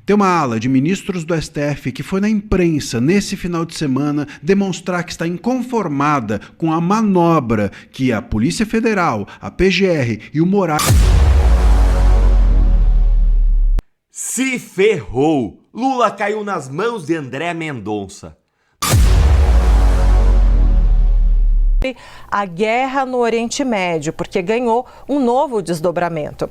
Tem uma ala de ministros do STF que foi na imprensa nesse final de semana demonstrar que está inconformada com a manobra que a Polícia Federal, a PGR e o Moraes... Se ferrou! Lula caiu nas mãos de André Mendonça. A guerra no Oriente Médio, porque ganhou um novo desdobramento.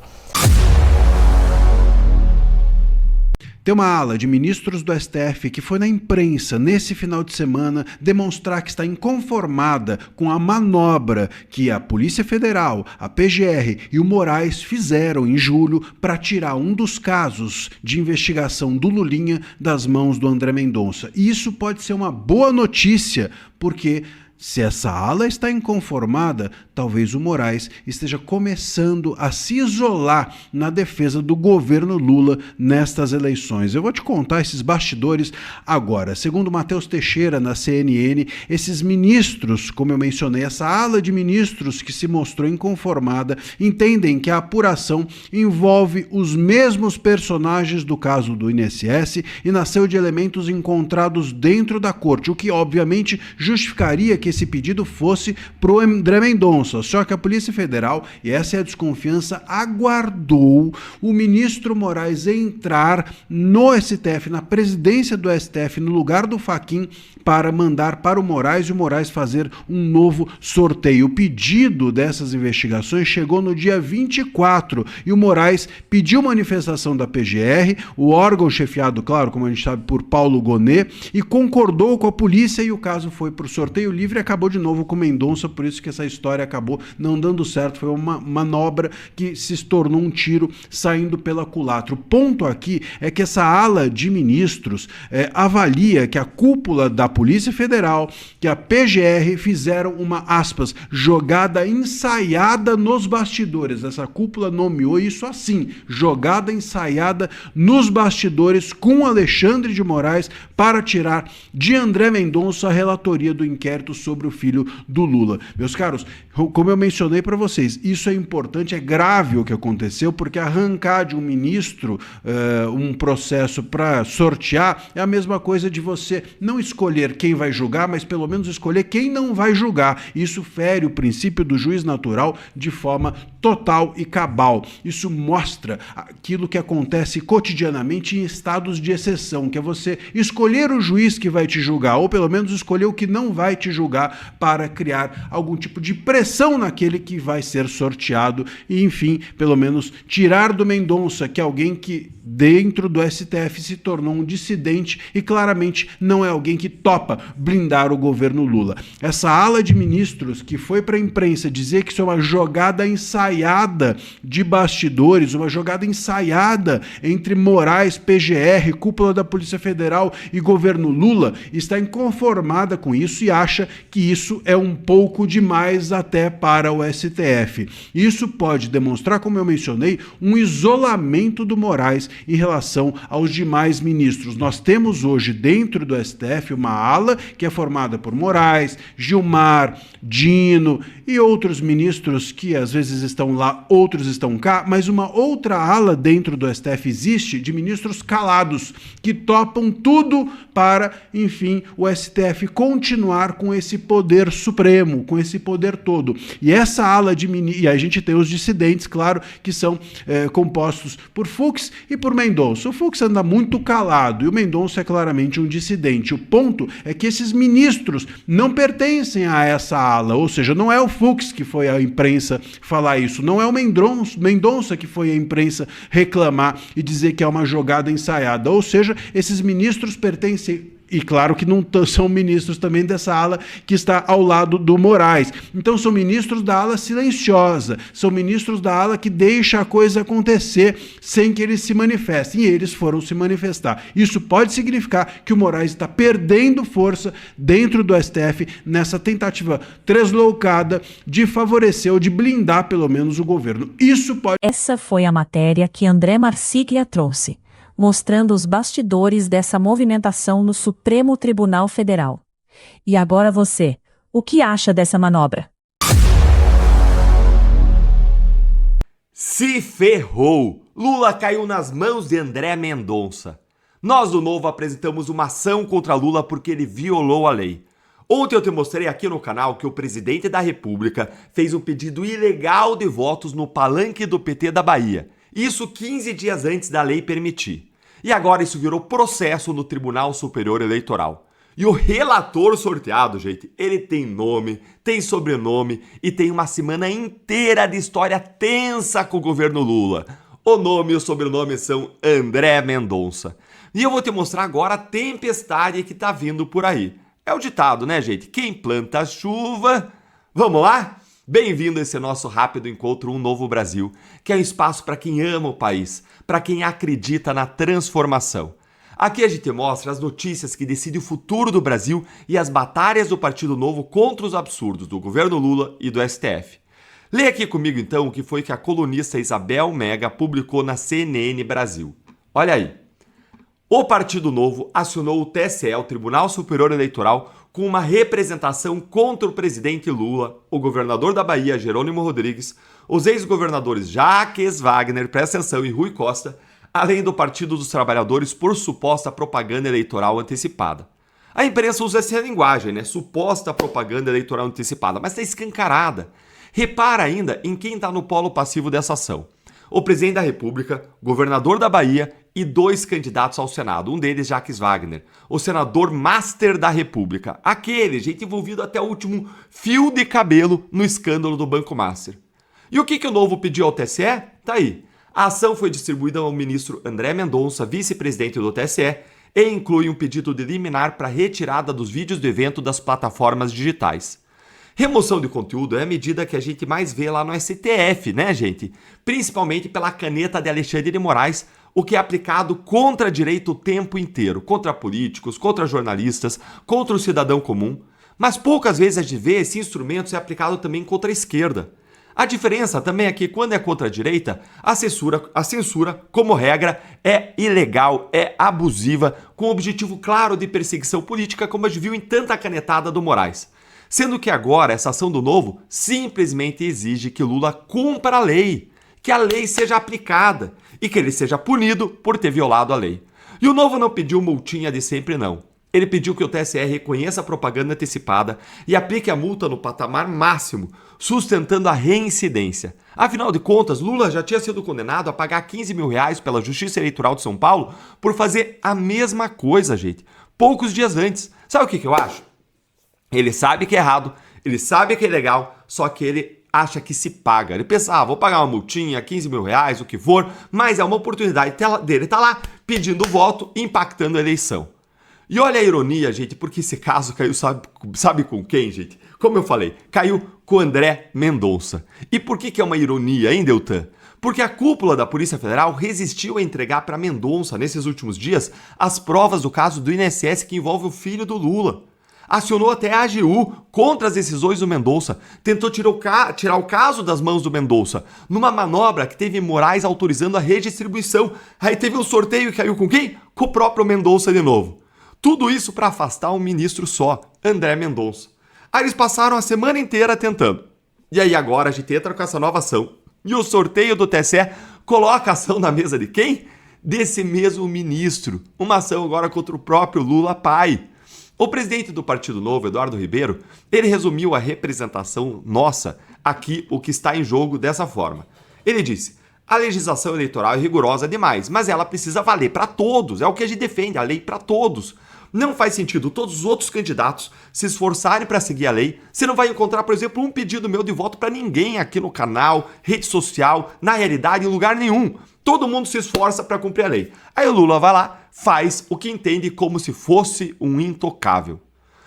Tem uma ala de ministros do STF que foi na imprensa nesse final de semana demonstrar que está inconformada com a manobra que a Polícia Federal, a PGR e o Moraes fizeram em julho para tirar um dos casos de investigação do Lulinha das mãos do André Mendonça. E isso pode ser uma boa notícia, porque se essa ala está inconformada, talvez o Moraes esteja começando a se isolar na defesa do governo Lula nestas eleições. Eu vou te contar esses bastidores agora. Segundo Matheus Teixeira, na CNN, esses ministros, como eu mencionei, essa ala de ministros que se mostrou inconformada, entendem que a apuração envolve os mesmos personagens do caso do INSS e nasceu de elementos encontrados dentro da corte, o que obviamente justificaria que esse pedido fosse para o André Mendonça. Só que a Polícia Federal, e essa é a desconfiança, aguardou o ministro Moraes entrar no STF, na presidência do STF, no lugar do Fachin, para mandar para o Moraes e o Moraes fazer um novo sorteio. O pedido dessas investigações chegou no dia 24 e o Moraes pediu manifestação da PGR, o órgão chefiado, claro, como a gente sabe, por Paulo Gonet, e concordou com a polícia e o caso foi para o sorteio livre e acabou de novo com Mendonça, por isso que essa história acabou não dando certo, foi uma manobra que se tornou um tiro saindo pela culatra. O ponto aqui é que essa ala de ministros avalia que a cúpula da Polícia Federal, que a PGR fizeram uma, aspas, jogada ensaiada nos bastidores. Essa cúpula nomeou isso assim, jogada ensaiada nos bastidores com Alexandre de Moraes para tirar de André Mendonça a relatoria do inquérito sobre o filho do Lula. Meus caros, como eu mencionei para vocês, isso é importante, é grave o que aconteceu, porque arrancar de um ministro um processo para sortear é a mesma coisa de você não escolher quem vai julgar, mas pelo menos escolher quem não vai julgar. Isso fere o princípio do juiz natural de forma total e cabal. Isso mostra aquilo que acontece cotidianamente em estados de exceção, que é você escolher o juiz que vai te julgar, ou pelo menos escolher o que não vai te julgar para criar algum tipo de pressão naquele que vai ser sorteado e, enfim, pelo menos tirar do Mendonça, que é alguém que dentro do STF se tornou um dissidente e claramente não é alguém que topa blindar o governo Lula. Essa ala de ministros que foi para a imprensa dizer que isso é uma jogada ensaiada de bastidores, uma jogada ensaiada entre Moraes, PGR, cúpula da Polícia Federal e governo Lula, está inconformada com isso e acha que isso é um pouco demais até para o STF. Isso pode demonstrar, como eu mencionei, um isolamento do Moraes em relação aos demais ministros. Nós temos hoje dentro do STF uma ala que é formada por Moraes, Gilmar, Dino e outros ministros que às vezes estão lá, outros estão cá, mas uma outra ala dentro do STF existe de ministros calados, que topam tudo para, enfim, o STF continuar com esse poder supremo, com esse poder todo. E essa ala de ministros, e a gente tem os dissidentes, claro, que são compostos por Fux e por Mendonça. O Fux anda muito calado e o Mendonça é claramente um dissidente. O ponto é que esses ministros não pertencem a essa ala, ou seja, não é o Fux que foi à imprensa falar isso, não é o Mendonça que foi à imprensa reclamar e dizer que é uma jogada ensaiada, ou seja, esses ministros pertencem. E claro que não são ministros também dessa ala que está ao lado do Moraes. Então são ministros da ala silenciosa, são ministros da ala que deixa a coisa acontecer sem que eles se manifestem. E eles foram se manifestar. Isso pode significar que o Moraes está perdendo força dentro do STF nessa tentativa tresloucada de favorecer ou de blindar pelo menos o governo. Isso pode... Essa foi a matéria que André Marsiglia trouxe, mostrando os bastidores dessa movimentação no Supremo Tribunal Federal. E agora você, o que acha dessa manobra? Se ferrou! Lula caiu nas mãos de André Mendonça. Nós do Novo apresentamos uma ação contra Lula porque ele violou a lei. Ontem eu te mostrei aqui no canal que o presidente da República fez um pedido ilegal de votos no palanque do PT da Bahia. Isso 15 dias antes da lei permitir. E agora isso virou processo no Tribunal Superior Eleitoral. E o relator sorteado, gente, ele tem nome, tem sobrenome e tem uma semana inteira de história tensa com o governo Lula. O nome e o sobrenome são André Mendonça. E eu vou te mostrar agora a tempestade que tá vindo por aí. É o ditado, né, gente? Quem planta chuva... Vamos lá? Bem-vindo a esse nosso rápido encontro Um Novo Brasil, que é um espaço para quem ama o país, para quem acredita na transformação. Aqui a gente mostra as notícias que decidem o futuro do Brasil e as batalhas do Partido Novo contra os absurdos do governo Lula e do STF. Leia aqui comigo então o que foi que a colunista Isabel Mega publicou na CNN Brasil. Olha aí. O Partido Novo acionou o TSE, o Tribunal Superior Eleitoral, com uma representação contra o presidente Lula, o governador da Bahia, Jerônimo Rodrigues, os ex-governadores Jacques Wagner, presta atenção, e Rui Costa, além do Partido dos Trabalhadores por suposta propaganda eleitoral antecipada. A imprensa usa essa linguagem, né? Suposta propaganda eleitoral antecipada, mas está escancarada. Repara ainda em quem está no polo passivo dessa ação. O presidente da República, governador da Bahia e 2 candidatos ao Senado, um deles Jacques Wagner, o senador master da República, aquele, gente envolvido até o último fio de cabelo no escândalo do Banco Master. E o que o Novo pediu ao TSE? Tá aí. A ação foi distribuída ao ministro André Mendonça, vice-presidente do TSE, e inclui um pedido de liminar para retirada dos vídeos do evento das plataformas digitais. Remoção de conteúdo é a medida que a gente mais vê lá no STF, né, gente? Principalmente pela caneta de Alexandre de Moraes, o que é aplicado contra a direita o tempo inteiro, contra políticos, contra jornalistas, contra o cidadão comum. Mas poucas vezes a gente vê esse instrumento ser aplicado também contra a esquerda. A diferença também é que quando é contra a direita, a censura, como regra, é ilegal, é abusiva, com o objetivo claro de perseguição política, como a gente viu em tanta canetada do Moraes. Sendo que agora essa ação do Novo simplesmente exige que Lula cumpra a lei, que a lei seja aplicada e que ele seja punido por ter violado a lei. E o Novo não pediu multinha de sempre não. Ele pediu que o TSE reconheça a propaganda antecipada e aplique a multa no patamar máximo, sustentando a reincidência. Afinal de contas, Lula já tinha sido condenado a pagar 15 mil reais pela Justiça Eleitoral de São Paulo por fazer a mesma coisa, gente, poucos dias antes. Sabe o que eu acho? Ele sabe que é errado, ele sabe que é ilegal, só que ele acha que se paga. Ele pensa, vou pagar uma multinha, 15 mil reais, o que for, mas é uma oportunidade dele tá lá pedindo voto, impactando a eleição. E olha a ironia, gente, porque esse caso caiu, sabe com quem, gente? Como eu falei, caiu com André Mendonça. E por que é uma ironia, hein, Deltan? Porque a cúpula da Polícia Federal resistiu a entregar para Mendonça, nesses últimos dias, as provas do caso do INSS que envolve o filho do Lula. Acionou até a AGU contra as decisões do Mendonça, tentou tirar o caso das mãos do Mendonça, numa manobra que teve Moraes autorizando a redistribuição. Aí teve um sorteio e caiu com quem? Com o próprio Mendonça de novo. Tudo isso para afastar um ministro só, André Mendonça. Aí eles passaram a semana inteira tentando. E aí agora a gente entra com essa nova ação. E o sorteio do TSE coloca a ação na mesa de quem? Desse mesmo ministro. Uma ação agora contra o próprio Lula pai. O presidente do Partido Novo, Eduardo Ribeiro, ele resumiu a representação nossa aqui, o que está em jogo, dessa forma. Ele disse, a legislação eleitoral é rigorosa demais, mas ela precisa valer para todos, é o que a gente defende, a lei para todos. Não faz sentido todos os outros candidatos se esforçarem para seguir a lei. Você não vai encontrar, por exemplo, um pedido meu de voto para ninguém aqui no canal, rede social, na realidade, em lugar nenhum. Todo mundo se esforça para cumprir a lei. Aí o Lula vai lá, faz o que entende como se fosse um intocável.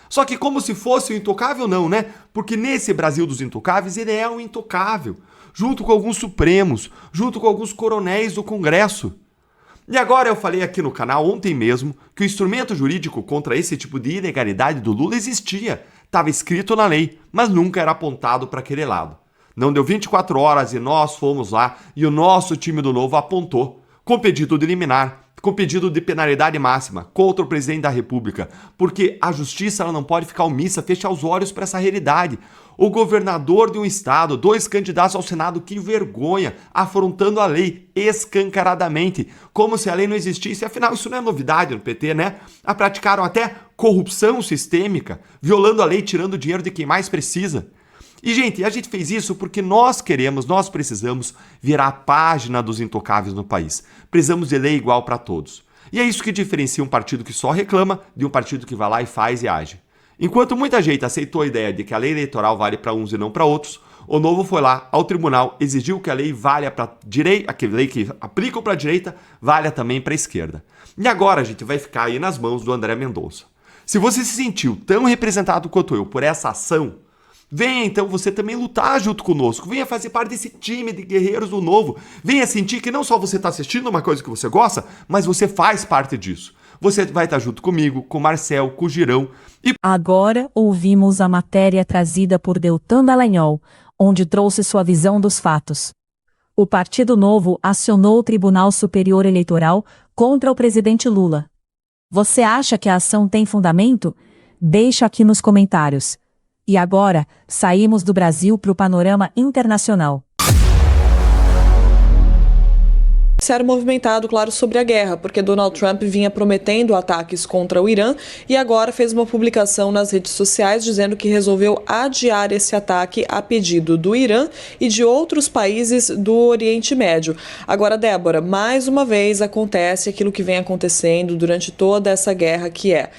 Só que como se fosse um intocável não, né? Porque nesse Brasil dos intocáveis ele é um intocável, junto com alguns supremos, junto com alguns coronéis do Congresso. E agora eu falei aqui no canal ontem mesmo que o instrumento jurídico contra esse tipo de ilegalidade do Lula existia, estava escrito na lei, mas nunca era apontado para aquele lado. Não deu 24 horas e nós fomos lá e o nosso time do Novo apontou, com pedido de liminar, com pedido de penalidade máxima contra o presidente da República, porque a justiça ela não pode ficar omissa, fechar os olhos para essa realidade. O governador de um estado, 2 candidatos ao Senado, que vergonha, afrontando a lei escancaradamente, como se a lei não existisse. Afinal, isso não é novidade no PT, né? Praticaram até corrupção sistêmica, violando a lei, tirando o dinheiro de quem mais precisa. E, gente, a gente fez isso porque nós precisamos virar a página dos intocáveis no país. Precisamos de lei igual para todos. E é isso que diferencia um partido que só reclama de um partido que vai lá e faz e age. Enquanto muita gente aceitou a ideia de que a lei eleitoral vale para uns e não para outros, o Novo foi lá ao tribunal, exigiu que a lei valha para direita, a lei que aplicam para a direita, valha também para a esquerda. E agora a gente vai ficar aí nas mãos do André Mendonça. Se você se sentiu tão representado quanto eu por essa ação, venha então você também lutar junto conosco, venha fazer parte desse time de guerreiros do Novo, venha sentir que não só você está assistindo uma coisa que você gosta, mas você faz parte disso. Você vai estar junto comigo, com o Marcel, com o Girão e... Agora ouvimos a matéria trazida por Deltan Dallagnol, onde trouxe sua visão dos fatos. O Partido Novo acionou o Tribunal Superior Eleitoral contra o presidente Lula. Você acha que a ação tem fundamento? Deixa aqui nos comentários. E agora, saímos do Brasil para o panorama internacional. Noticiário movimentado, claro, sobre a guerra, porque Donald Trump vinha prometendo ataques contra o Irã e agora fez uma publicação nas redes sociais dizendo que resolveu adiar esse ataque a pedido do Irã e de outros países do Oriente Médio. Agora, Débora, mais uma vez acontece aquilo que vem acontecendo durante toda essa guerra, que é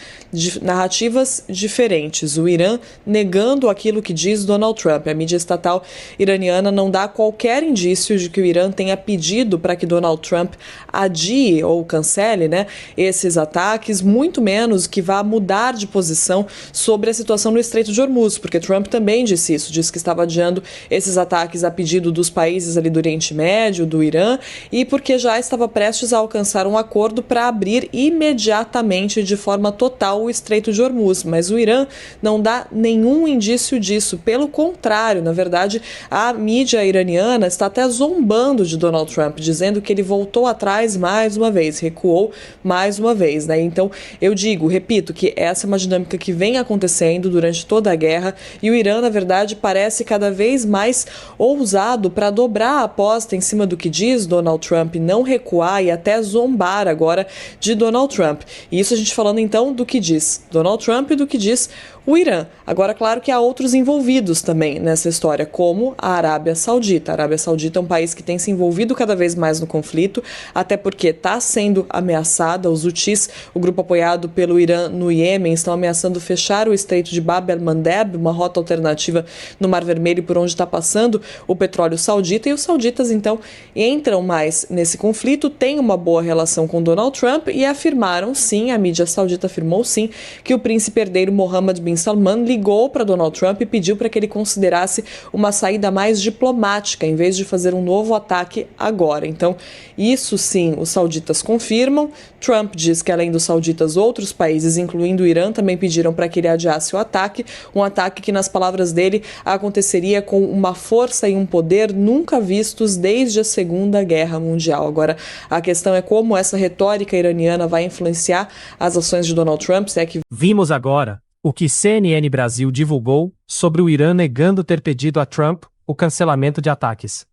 narrativas diferentes. O Irã negando aquilo que diz Donald Trump. A mídia estatal iraniana não dá qualquer indício de que o Irã tenha pedido para que Donald Trump adie ou cancele, esses ataques, muito menos que vá mudar de posição sobre a situação no Estreito de Hormuz, porque Trump também disse isso, disse que estava adiando esses ataques a pedido dos países ali do Oriente Médio, do Irã, e porque já estava prestes a alcançar um acordo para abrir imediatamente, de forma total, o Estreito de Hormuz. Mas o Irã não dá nenhum indício disso, pelo contrário, na verdade, a mídia iraniana está até zombando de Donald Trump, dizendo que ele voltou atrás mais uma vez, recuou mais uma vez, Então, eu repito, que essa é uma dinâmica que vem acontecendo durante toda a guerra e o Irã, na verdade, parece cada vez mais ousado para dobrar a aposta em cima do que diz Donald Trump, não recuar e até zombar agora de Donald Trump. E isso a gente falando então do que diz Donald Trump e do que diz o Irã. Agora, claro que há outros envolvidos também nessa história, como a Arábia Saudita. A Arábia Saudita é um país que tem se envolvido cada vez mais no conflito, até porque está sendo ameaçada. Os Houthis, o grupo apoiado pelo Irã no Iêmen, estão ameaçando fechar o Estreito de Bab el-Mandeb, uma rota alternativa no Mar Vermelho por onde está passando o petróleo saudita, e os sauditas, então, entram mais nesse conflito, têm uma boa relação com Donald Trump e afirmaram, sim, a mídia saudita afirmou, sim, que o príncipe herdeiro Mohammed bin Salman ligou para Donald Trump e pediu para que ele considerasse uma saída mais diplomática, em vez de fazer um novo ataque agora. Então, isso sim, os sauditas confirmam. Trump diz que, além dos sauditas, outros países, incluindo o Irã, também pediram para que ele adiasse o ataque, um ataque que, nas palavras dele, aconteceria com uma força e um poder nunca vistos desde a Segunda Guerra Mundial. Agora, a questão é como essa retórica iraniana vai influenciar as ações de Donald Trump, se é que... Vimos agora o que CNN Brasil divulgou sobre o Irã negando ter pedido a Trump o cancelamento de ataques.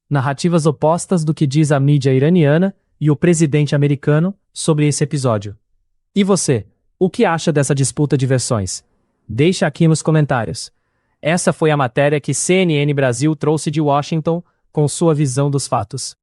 Narrativas opostas do que diz a mídia iraniana e o presidente americano sobre esse episódio. E você, o que acha dessa disputa de versões? Deixa aqui nos comentários. Essa foi a matéria que CNN Brasil trouxe de Washington com sua visão dos fatos.